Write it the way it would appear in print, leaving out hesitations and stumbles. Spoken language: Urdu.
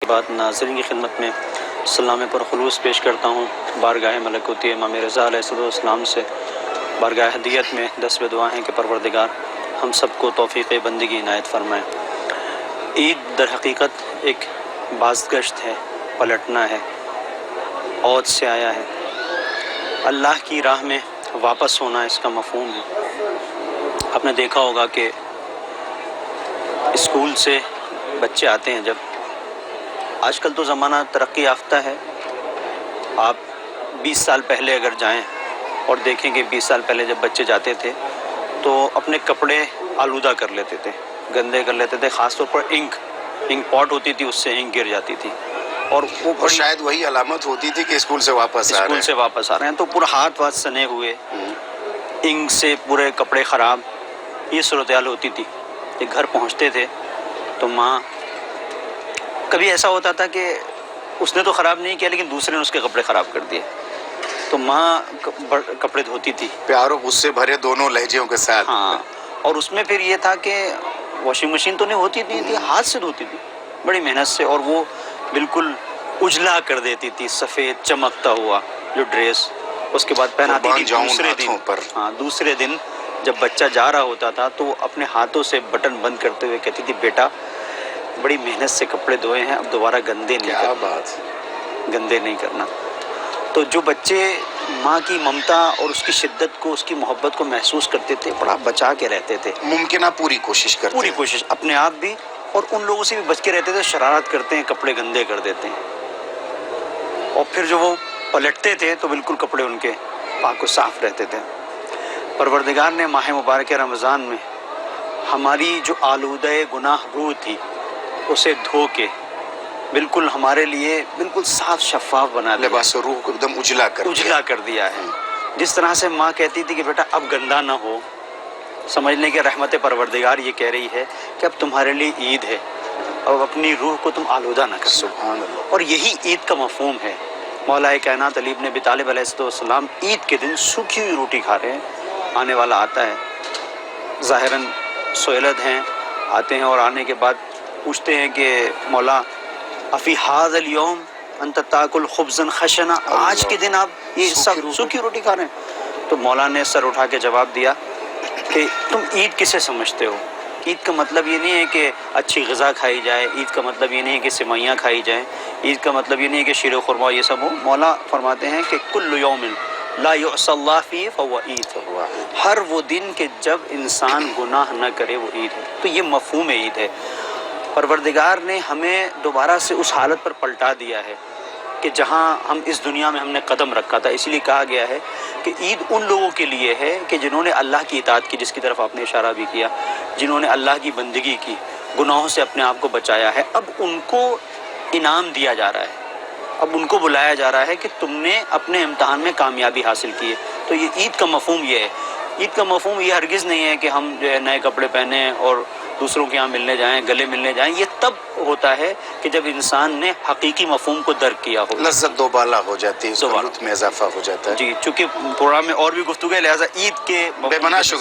بعد ناظرین کی خدمت میں سلام پر خلوص پیش کرتا ہوں بارگاہ ملکوتی امام رضا علیہ السلام سے۔ بارگاہ ہدیت میں 10 دعا ہیں کہ پروردگار ہم سب کو توفیق بندگی عنایت فرمائے۔ عید در حقیقت ایک بازگشت ہے، پلٹنا ہے، عود سے آیا ہے، اللہ کی راہ میں واپس ہونا اس کا مفہوم ہے۔ آپ نے دیکھا ہوگا کہ اسکول سے بچے آتے ہیں، جب آج کل تو زمانہ ترقی یافتہ ہے، آپ 20 سال پہلے اگر جائیں اور دیکھیں کہ 20 سال پہلے جب بچے جاتے تھے تو اپنے کپڑے آلودہ کر لیتے تھے، گندے کر لیتے تھے، خاص طور پر انک پاٹ ہوتی تھی، اس سے انک گر جاتی تھی، اور وہ شاید وہی علامت ہوتی تھی کہ اسکول سے واپس آ رہے ہیں، تو پورا ہاتھ سنے ہوئے، انک سے پورے کپڑے خراب، یہ صورتحال ہوتی تھی۔ کہ گھر پہنچتے تھے تو ماں، کبھی ایسا ہوتا تھا کہ اس نے تو خراب نہیں کیا لیکن دوسرے نے اس کے کپڑے خراب کر دیے، تو ماں کپڑے دھوتی تھی، پیار و غصے بھرے دونوں لہجوں کے ساتھ۔ ہاں، اور اس میں پھر یہ تھا کہ واشنگ مشین تو نہیں ہوتی تھی، ہاتھ سے دھوتی تھی بڑی محنت سے، اور وہ بالکل اجلا کر دیتی تھی، سفید چمکتا ہوا جو ڈریس، اس کے بعد پہناتی تھی دوسرے دن جب بچہ جا رہا ہوتا تھا تو وہ اپنے ہاتھوں سے بٹن بند کرتے ہوئے کہتی تھی، بیٹا بڑی محنت سے کپڑے دھوئے ہیں، اب دوبارہ گندے نہیں کرنا۔ تو جو بچے ماں کی ممتا اور اس کی شدت کو، اس کی محبت کو محسوس کرتے تھے، بڑا بچا کے رہتے تھے، ممکنہ پوری کوشش اپنے آپ بھی اور ان لوگوں سے بھی بچ کے رہتے تھے، شرارت کرتے ہیں، کپڑے گندے کر دیتے ہیں، اور پھر جو وہ پلٹتے تھے تو بالکل کپڑے ان کے پاک و صاف رہتے تھے۔ پروردگار نے ماہ مبارک رمضان میں ہماری جو آلودہ گناہ روح تھی اسے دھو کے بالکل ہمارے لیے بالکل صاف شفاف بنا دیا، لباس روح کو ایک دم اجلا کر دیا ہے۔ جس طرح سے ماں کہتی تھی کہ بیٹا اب گندا نہ ہو، سمجھ لیں کہ رحمت پروردگار یہ کہہ رہی ہے کہ اب تمہارے لیے عید ہے، اب اپنی روح کو تم آلودہ نہ کرو۔ سبحان اللہ۔ اور یہی عید کا مفہوم ہے۔ مولا کائنات علی بن ابی طالب علیہ السلام عید کے دن سوکھی ہوئی روٹی کھا رہے ہیں، آنے والا آتا ہے، ظاہراً سہولت ہیں، آتے ہیں، اور آنے کے بعد پوچھتے ہیں کہ مولا افی ھذا الیوم انت تاکل خبزا خشنا، آج کے دن آپ یہ سوکھی روٹی کھا رہے ہیں؟ تو مولا نے سر اٹھا کے جواب دیا کہ تم عید کسے سمجھتے ہو؟ عید کا مطلب یہ نہیں ہے کہ اچھی غذا کھائی جائے، عید کا مطلب یہ نہیں ہے کہ سوئیاں کھائی جائیں، عید کا مطلب یہ نہیں ہے کہ شیر و خرما یہ سب ہو۔ مولا فرماتے ہیں کہ کل یوم لا یعصی اللہ فیہ فہو عید، ہر وہ دن کہ جب انسان گناہ نہ کرے وہ عید ہے۔ تو یہ مفہوم عید ہے۔ پروردگار نے ہمیں دوبارہ سے اس حالت پر پلٹا دیا ہے کہ جہاں ہم اس دنیا میں ہم نے قدم رکھا تھا، اسی لیے کہا گیا ہے کہ عید ان لوگوں کے لیے ہے کہ جنہوں نے اللہ کی اطاعت کی، جس کی طرف آپ نے اشارہ بھی کیا، جنہوں نے اللہ کی بندگی کی، گناہوں سے اپنے آپ کو بچایا ہے۔ اب ان کو انعام دیا جا رہا ہے، اب ان کو بلایا جا رہا ہے کہ تم نے اپنے امتحان میں کامیابی حاصل کی ہے۔ تو یہ عید کا مفہوم یہ ہے۔ عید کا مفہوم یہ ہرگز نہیں ہے کہ ہم جو ہے نئے کپڑے پہنیں اور دوسروں کے یہاں ملنے جائیں، گلے ملنے جائیں۔ یہ تب ہوتا ہے کہ جب انسان نے حقیقی مفہوم کو درک کیا ہو، لذت دوبالا ہو جاتی ہے، لطف میں اضافہ ہو جاتا ہے۔ جی، چونکہ پروگرام میں اور بھی گفتگو ہے، لہٰذا عید کے بے پناہ شکر